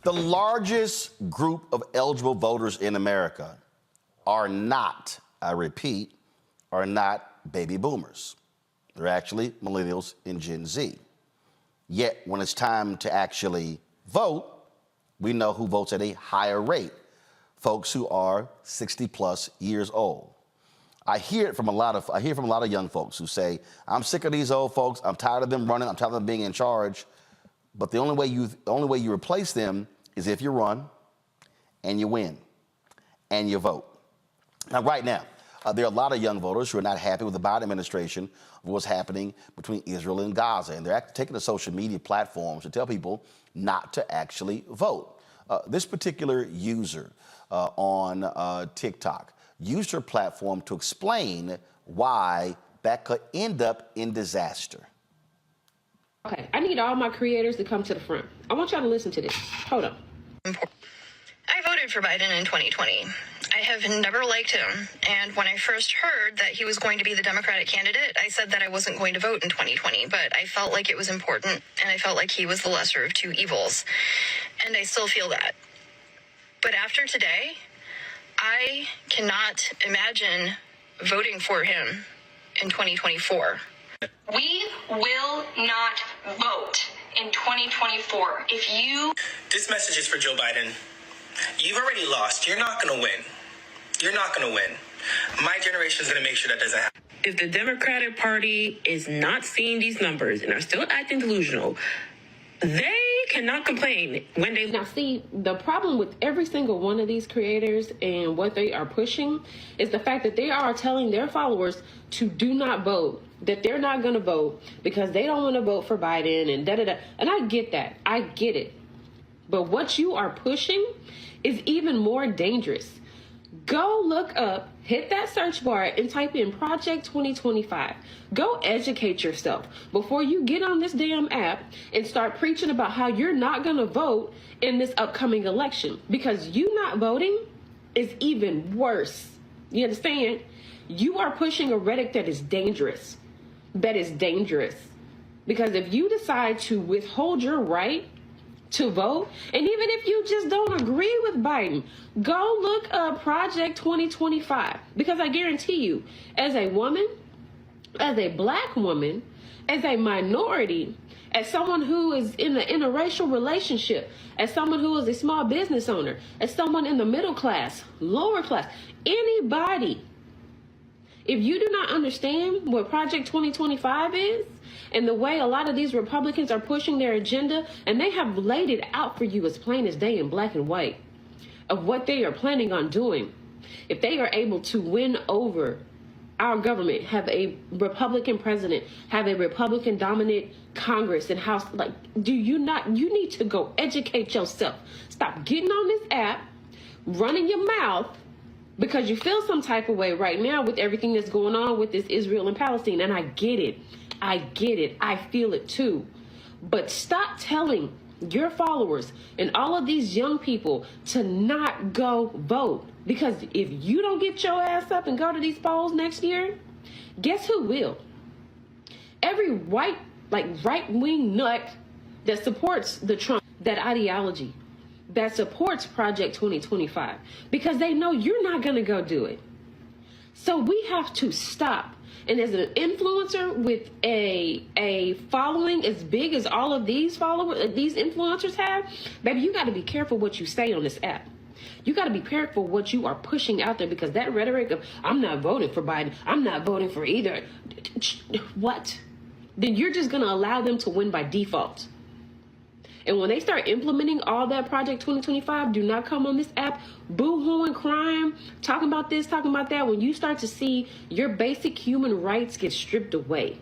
The largest group of eligible voters in America are not, I repeat, are not baby boomers. They're actually millennials and Gen Z. Yet when it's time to actually vote, we know who votes at a higher rate. Folks who are 60 plus years old. I hear from a lot of young folks who say, I'm sick of these old folks, I'm tired of them running, I'm tired of them being in charge. But the only way you replace them is if you run and you win and you vote. Now, right now, there are a lot of young voters who are not happy with the Biden administration of what's happening between Israel and Gaza. And they're taking to social media platforms to tell people not to actually vote. This particular user on TikTok used her platform to explain why that could end up in disaster. Okay, I need all my creators to come to the front. I want y'all to listen to this. Hold on. I voted for Biden in 2020. I have never liked him, and when I first heard that he was going to be the Democratic candidate, I said that I wasn't going to vote in 2020, but I felt like it was important, and I felt like he was the lesser of two evils, and I still feel that. But after today, I cannot imagine voting for him in 2024. We will not vote in 2024. This message is for Joe Biden. You've already lost. You're not going to win. You're not going to win. My generation is going to make sure that doesn't happen. If the Democratic Party is not seeing these numbers and are still acting delusional, they cannot complain when they... Now, see, the problem with every single one of these creators and what they are pushing is the fact that they are telling their followers to do not vote, that they're not going to vote because they don't want to vote for Biden and da-da-da. And I get that. I get it. But what you are pushing is even more dangerous. Go look up, hit that search bar and type in Project 2025. Go educate yourself before you get on this damn app and start preaching about how you're not going to vote in this upcoming election. Because you not voting is even worse. You understand? You are pushing a rhetoric that is dangerous. That is dangerous. Because if you decide to withhold your right to vote, and even if you just don't agree with Biden, go look up Project 2025. Because I guarantee you, as a woman, as a black woman, as a minority, as someone who is in an interracial relationship, as someone who is a small business owner, as someone in the middle class, lower class, anybody, if you do not understand what Project 2025 is, and the way a lot of these Republicans are pushing their agenda, and they have laid it out for you as plain as day in black and white of what they are planning on doing. If they are able to win over our government, have a Republican president, have a Republican dominant Congress and House, like, you need to go educate yourself. Stop getting on this app, running your mouth, because you feel some type of way right now with everything that's going on with this Israel and Palestine. And I get it. I get it. I feel it too. But stop telling your followers and all of these young people to not go vote. Because if you don't get your ass up and go to these polls next year, guess who will? Every right-wing nut that supports the Trump, that ideology, that supports Project 2025, because they know you're not going to go do it. So we have to stop. And as an influencer with a following as big as all of these followers, these influencers have, baby, you got to be careful what you say on this app. You got to be careful what you are pushing out there, because that rhetoric of, I'm not voting for Biden, I'm not voting for either. What? Then you're just going to allow them to win by default. And when they start implementing all that Project 2025, do not come on this app boo-hooing, crying, talking about this, talking about that, when you start to see your basic human rights get stripped away.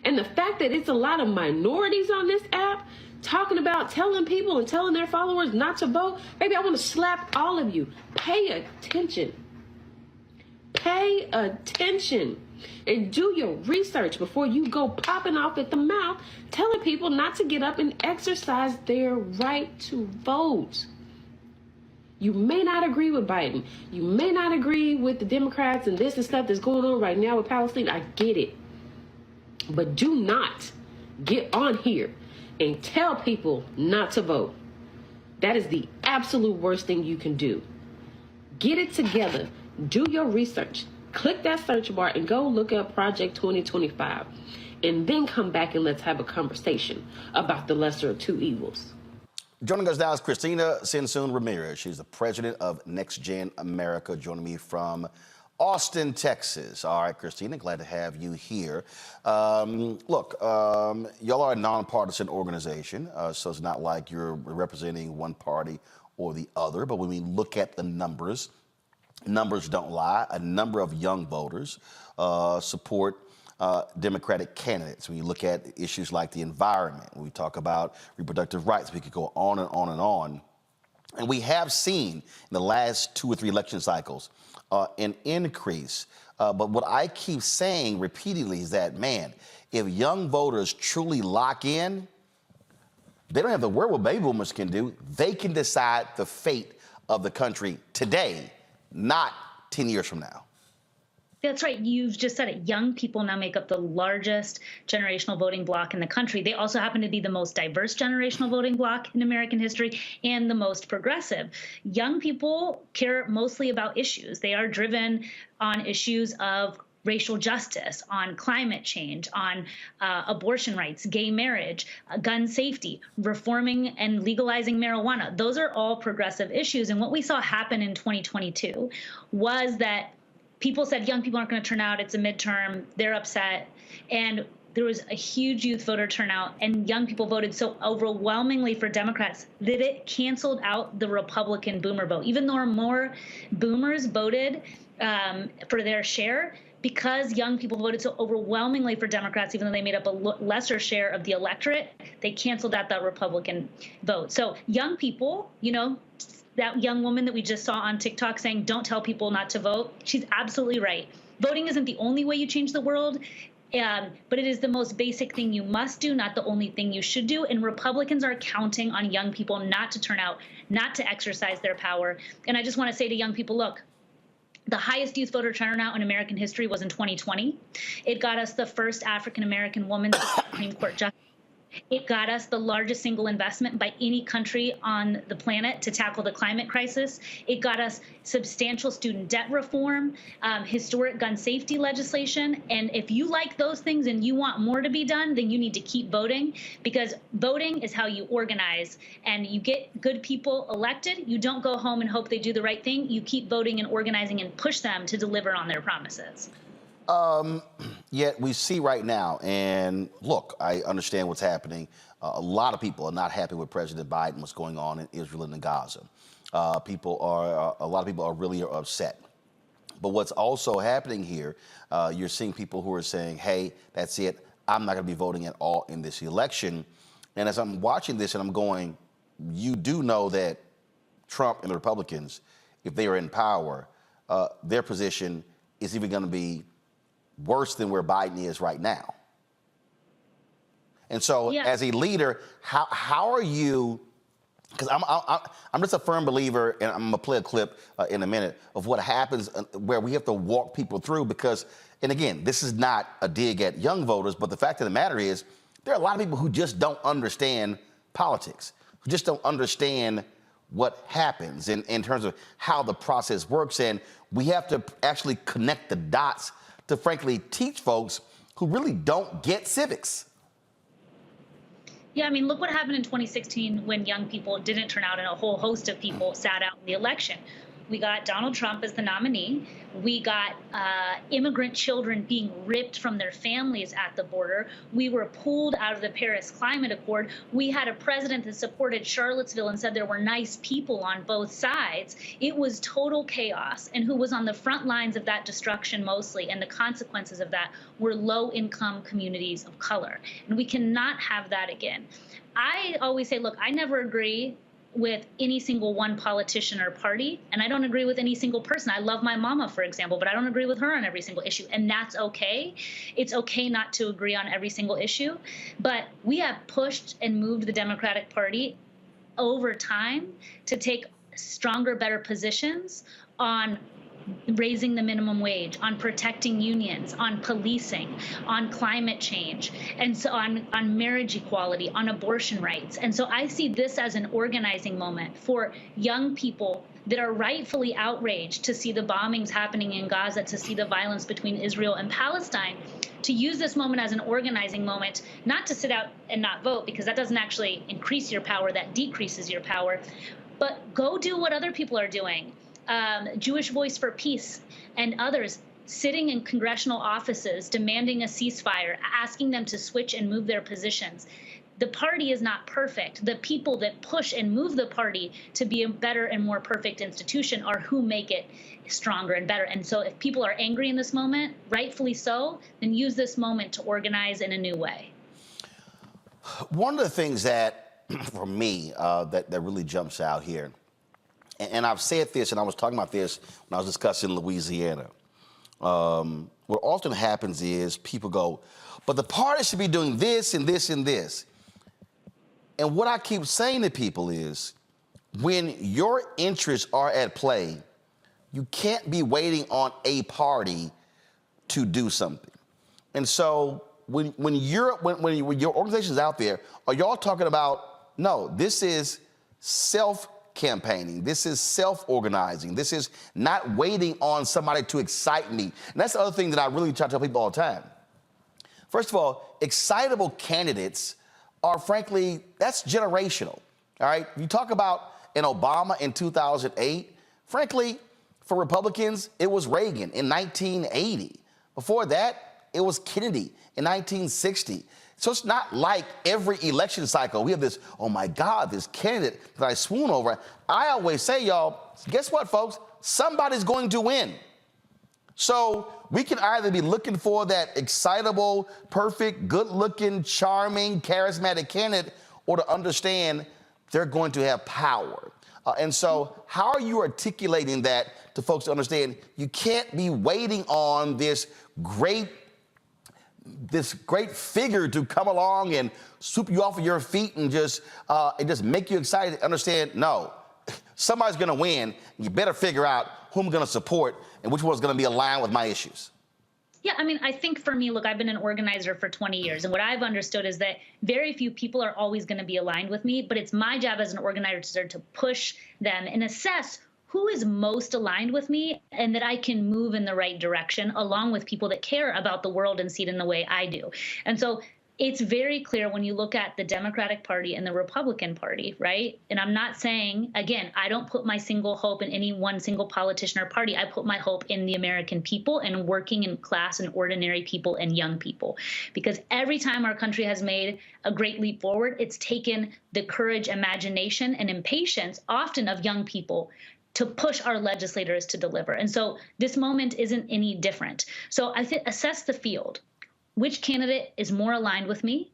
And the fact that it's a lot of minorities on this app talking about telling people and telling their followers not to vote, baby, I want to slap all of you. Pay attention. Pay attention. And do your research before you go popping off at the mouth, telling people not to get up and exercise their right to vote. You may not agree with Biden. You may not agree with the Democrats and this and stuff that's going on right now with Palestine. I get it. But do not get on here and tell people not to vote. That is the absolute worst thing you can do. Get it together. Do your research. Click that search bar and go look up Project 2025. And then come back and let's have a conversation about the lesser of two evils. Joining us now is Cristina Tzinzun Ramirez. She's the president of NextGen America, joining me from Austin, Texas. All right, Cristina, glad to have you here. Look, y'all are a nonpartisan organization, so it's not like you're representing one party or the other. But when we look at the numbers don't lie. A number of young voters support Democratic candidates. When you look at issues like the environment, when we talk about reproductive rights, we could go on and on and on. And we have seen in the last 2 or 3 election cycles an increase. But what I keep saying repeatedly is that, man, if young voters truly lock in, they don't have to worry what baby boomers can do. They can decide the fate of the country today, not 10 years from now. That's right. You've just said it. Young people now make up the largest generational voting bloc in the country. They also happen to be the most diverse generational voting bloc in American history and the most progressive. Young people care mostly about issues. They are driven on issues of racial justice, on climate change, on abortion rights, gay marriage, gun safety, reforming and legalizing marijuana. Those are all progressive issues. And what we saw happen in 2022 was that people said young people aren't going to turn out. It's a midterm. They're upset. And there was a huge youth voter turnout, and young people voted so overwhelmingly for Democrats that it canceled out the Republican boomer vote. Even though more boomers voted for their share, because young people voted so overwhelmingly for Democrats, even though they made up a lesser share of the electorate, they canceled out that Republican vote. So young people, you know, that young woman that we just saw on TikTok saying, don't tell people not to vote, she's absolutely right. Voting isn't the only way you change the world, but it is the most basic thing you must do, not the only thing you should do. And Republicans are counting on young people not to turn out, not to exercise their power. And I just want to say to young people, look, the highest youth voter turnout in American history was in 2020. It got us the first African-American woman to the Supreme Court justice. It got us the largest single investment by any country on the planet to tackle the climate crisis. It got us substantial student debt reform, historic gun safety legislation. And if you like those things and you want more to be done, then you need to keep voting, because voting is how you organize and you get good people elected. You don't go home and hope they do the right thing. You keep voting and organizing and push them to deliver on their promises. Yet we see right now, and look, I understand what's happening. A lot of people are not happy with President Biden, what's going on in Israel and in Gaza. A lot of people are really upset. But what's also happening here, you're seeing people who are saying, hey, that's it, I'm not going to be voting at all in this election. And as I'm watching this and I'm going, you do know that Trump and the Republicans, if they are in power, their position is even going to be worse than where Biden is right now. And so as a leader, how are you, because I'm just a firm believer, and I'm going to play a clip in a minute of what happens where we have to walk people through, because, and again, this is not a dig at young voters, but the fact of the matter is there are a lot of people who just don't understand politics, who just don't understand what happens in terms of how the process works. And we have to actually connect the dots to frankly teach folks who really don't get civics. Yeah, I mean, look what happened in 2016 when young people didn't turn out and a whole host of people sat out in the election. We got Donald Trump as the nominee. We got immigrant children being ripped from their families at the border. We were pulled out of the Paris Climate Accord. We had a president that supported Charlottesville and said there were nice people on both sides. It was total chaos. And who was on the front lines of that destruction mostly, and the consequences of that, were low-income communities of color. And we cannot have that again. I always say, look, I never agree with any single one politician or party, and I don't agree with any single person. I love my mama, for example, but I don't agree with her on every single issue, and that's okay. It's okay not to agree on every single issue, but we have pushed and moved the Democratic Party over time to take stronger, better positions on raising the minimum wage, on protecting unions, on policing, on climate change, and so on marriage equality, on abortion rights. And so I see this as an organizing moment for young people that are rightfully outraged to see the bombings happening in Gaza, to see the violence between Israel and Palestine, to use this moment as an organizing moment, not to sit out and not vote, because that doesn't actually increase your power, that decreases your power, but go do what other people are doing. Jewish Voice for Peace and others sitting in congressional offices, demanding a ceasefire, asking them to switch and move their positions. The party is not perfect. The people that push and move the party to be a better and more perfect institution are who make it stronger and better. And so if people are angry in this moment, rightfully so, then use this moment to organize in a new way. One of the things that, for me, that really jumps out here, and I've said this, and I was talking about this when I was discussing Louisiana. What often happens is people go, but the party should be doing this and this and this. And what I keep saying to people is, when your interests are at play, you can't be waiting on a party to do something. And so when your organization is out there, are y'all talking about, no, this is self-campaigning. This is self-organizing. This is not waiting on somebody to excite me. And that's the other thing that I really try to tell people all the time. First of all, excitable candidates are, frankly, that's generational, all right? You talk about an Obama in 2008, frankly, for Republicans, it was Reagan in 1980. Before that, it was Kennedy in 1960. So it's not like every election cycle we have this, oh my God, this candidate that I swoon over. I always say, y'all, guess what, folks? Somebody's going to win. So we can either be looking for that excitable, perfect, good-looking, charming, charismatic candidate, or to understand they're going to have power. And so how are you articulating that to folks to understand you can't be waiting on this great figure to come along and swoop you off of your feet and just make you excited? Understand, no, somebody's going to win. You better figure out who I'm going to support and which one's going to be aligned with my issues. Yeah, I mean, I think for me, look, I've been an organizer for 20 years, and what I've understood is that very few people are always going to be aligned with me, but it's my job as an organizer to push them and assess who is most aligned with me and that I can move in the right direction along with people that care about the world and see it in the way I do. And so it's very clear when you look at the Democratic Party and the Republican Party, right? And I'm not saying, again, I don't put my single hope in any one single politician or party. I put my hope in the American people and working in class and ordinary people and young people. Because every time our country has made a great leap forward, it's taken the courage, imagination, and impatience, often of young people, to push our legislators to deliver. And so this moment isn't any different. So I think assess the field. Which candidate is more aligned with me?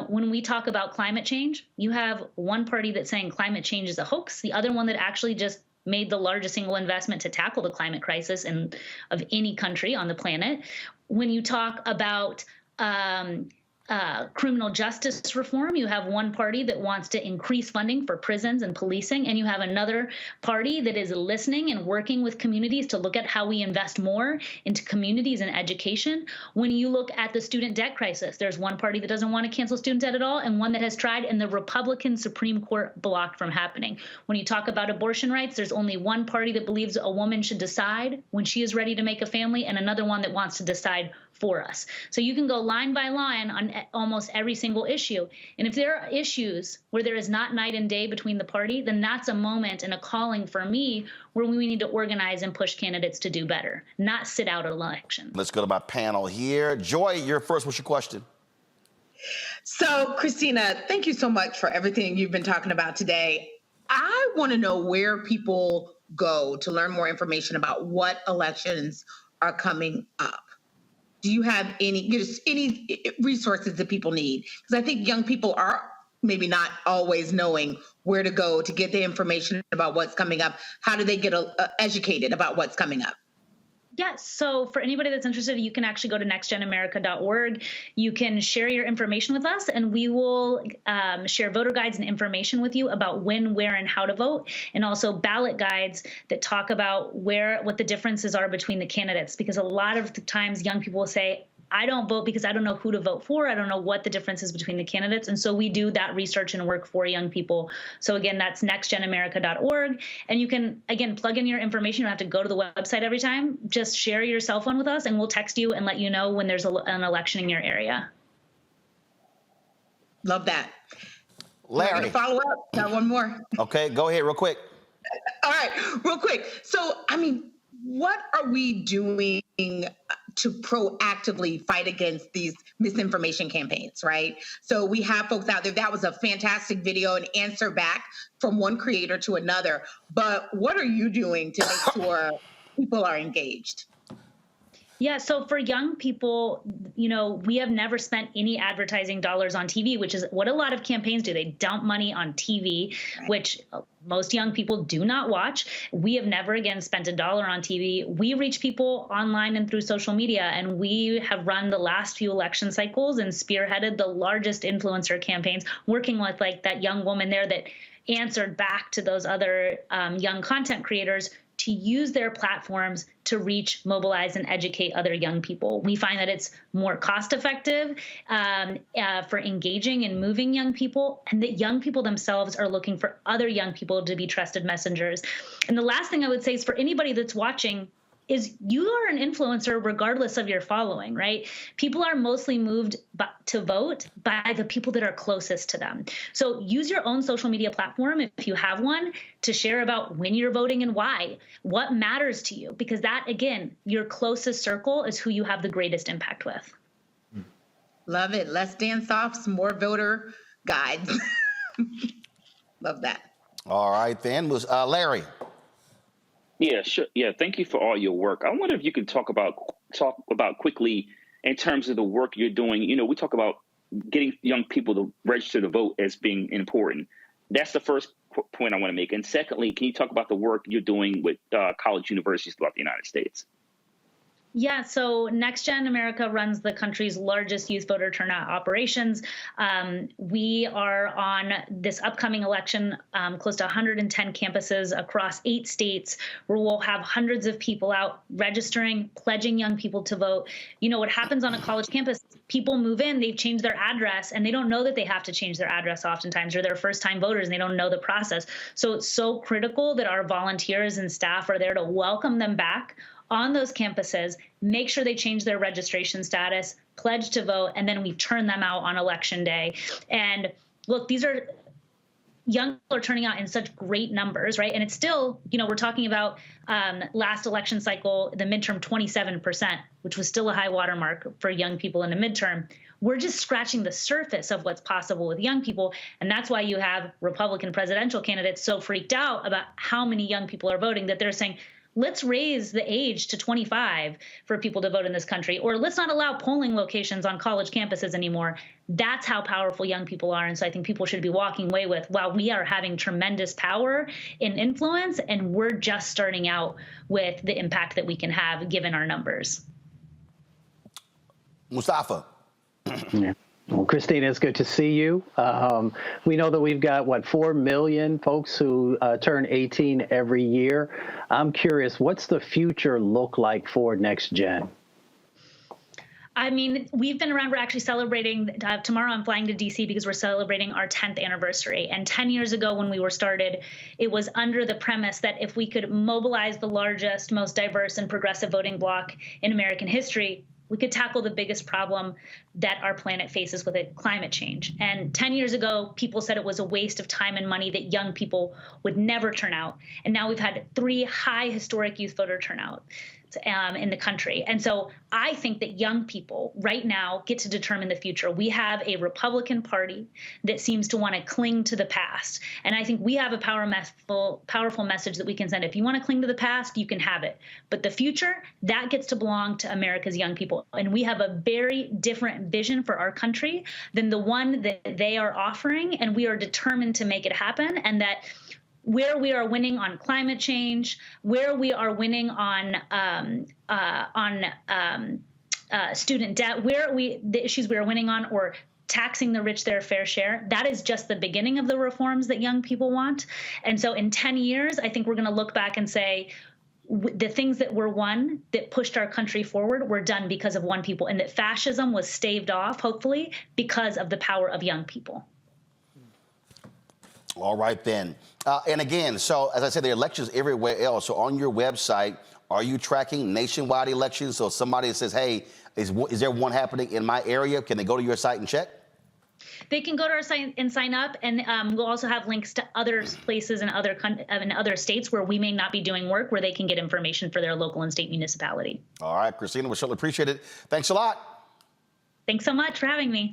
When we talk about climate change, you have one party that's saying climate change is a hoax, the other one that actually just made the largest single investment to tackle the climate crisis of any country on the planet. When you talk about criminal justice reform, you have one party that wants to increase funding for prisons and policing, and you have another party that is listening and working with communities to look at how we invest more into communities and education. When you look at the student debt crisis, there's one party that doesn't want to cancel student debt at all, and one that has tried, and the Republican Supreme Court blocked from happening. When you talk about abortion rights, there's only one party that believes a woman should decide when she is ready to make a family, and another one that wants to decide for us. So you can go line by line on almost every single issue. And if there are issues where there is not night and day between the party, then that's a moment and a calling for me where we need to organize and push candidates to do better, not sit out an election. Let's go to my panel here. Joy, you're first. What's your question? So, Cristina, thank you so much for everything you've been talking about today. I want to know where people go to learn more information about what elections are coming up. Do you have any resources that people need? Because I think young people are maybe not always knowing where to go to get the information about what's coming up. How do they get educated about what's coming up? Yes. So for anybody that's interested, you can actually go to nextgenamerica.org. You can share your information with us, and we will share voter guides and information with you about when, where, and how to vote, and also ballot guides that talk about what the differences are between the candidates. Because a lot of the times young people will say, I don't vote because I don't know who to vote for. I don't know what the difference is between the candidates. And so we do that research and work for young people. So again, that's nextgenamerica.org. And you can, again, plug in your information. You don't have to go to the website every time. Just share your cell phone with us, and we'll text you and let you know when there's an election in your area. Love that. Larry. Follow up. Got one more. Okay, go ahead real quick. All right, real quick. So, I mean, what are we doing to proactively fight against these misinformation campaigns, right? So we have folks out there. That was a fantastic video, an answer back from one creator to another. But what are you doing to make sure people are engaged? Yeah, so for young people, we have never spent any advertising dollars on TV, which is what a lot of campaigns do. They dump money on TV, which most young people do not watch. We have never, again, spent $1 on TV. We reach people online and through social media, and we have run the last few election cycles and spearheaded the largest influencer campaigns, working with like that young woman there that answered back to those other young content creators to use their platforms to reach, mobilize, and educate other young people. We find that it's more cost effective for engaging and moving young people, and that young people themselves are looking for other young people to be trusted messengers. And the last thing I would say is for anybody that's watching, is you are an influencer regardless of your following, right? People are mostly moved to vote by the people that are closest to them. So use your own social media platform, if you have one, to share about when you're voting and why, what matters to you, because that, again, your closest circle is who you have the greatest impact with. Love it. Let's dance off some more voter guides. Love that. All right, then, was Larry. Yeah, sure. Yeah, thank you for all your work. I wonder if you could talk about quickly in terms of the work you're doing. We talk about getting young people to register to vote as being important. That's the first point I want to make. And secondly, can you talk about the work you're doing with college universities throughout the United States? Yeah, so NextGen America runs the country's largest youth voter turnout operations. We are on this upcoming election, close to 110 campuses across 8 states, where we'll have hundreds of people out registering, pledging young people to vote. What happens on a college campus, people move in, they've changed their address, and they don't know that they have to change their address oftentimes, or they're first-time voters, and they don't know the process. So it's so critical that our volunteers and staff are there to welcome them back on those campuses, make sure they change their registration status, pledge to vote, and then we turn them out on election day. And look, these are young people are turning out in such great numbers, right? And it's still, we're talking about last election cycle, the midterm 27%, which was still a high watermark for young people in the midterm. We're just scratching the surface of what's possible with young people. And that's why you have Republican presidential candidates so freaked out about how many young people are voting that they're saying, let's raise the age to 25 for people to vote in this country, or let's not allow polling locations on college campuses anymore. That's how powerful young people are. And so I think people should be walking away with, wow, we are having tremendous power and influence, and we're just starting out with the impact that we can have given our numbers. Mustafa. Yeah. Well, Cristina, it's good to see you. We know that we've got, 4 million folks who turn 18 every year. I'm curious, what's the future look like for NextGen? I mean, we've been around. We're actually celebrating tomorrow. I'm flying to DC because we're celebrating our 10th anniversary. And 10 years ago when we were started, it was under the premise that if we could mobilize the largest, most diverse and progressive voting bloc in American history, we could tackle the biggest problem that our planet faces with it, climate change. And 10 years ago, people said it was a waste of time and money, that young people would never turn out. And now we've had 3 high historic youth voter turnout in the country. And so I think that young people right now get to determine the future. We have a Republican Party that seems to want to cling to the past. And I think we have a powerful message that we can send. If you want to cling to the past, you can have it. But the future, that gets to belong to America's young people. And we have a very different vision for our country than the one that they are offering. And we are determined to make it happen. And that where we are winning on climate change, where we are winning on student debt, the issues we are winning on, or taxing the rich their fair share. That is just the beginning of the reforms that young people want. And so in 10 years, I think we're going to look back and say, the things that were won, that pushed our country forward, were done because of one people, and that fascism was staved off, hopefully, because of the power of young people. All right, then. And again, so as I said, there are elections everywhere else. So on your website, are you tracking nationwide elections? So if somebody says, hey, is there one happening in my area? Can they go to your site and check? They can go to our site and sign up, and we'll also have links to other places in other states where we may not be doing work, where they can get information for their local and state municipality. All right, Cristina, we certainly appreciate it. Thanks a lot. Thanks so much for having me.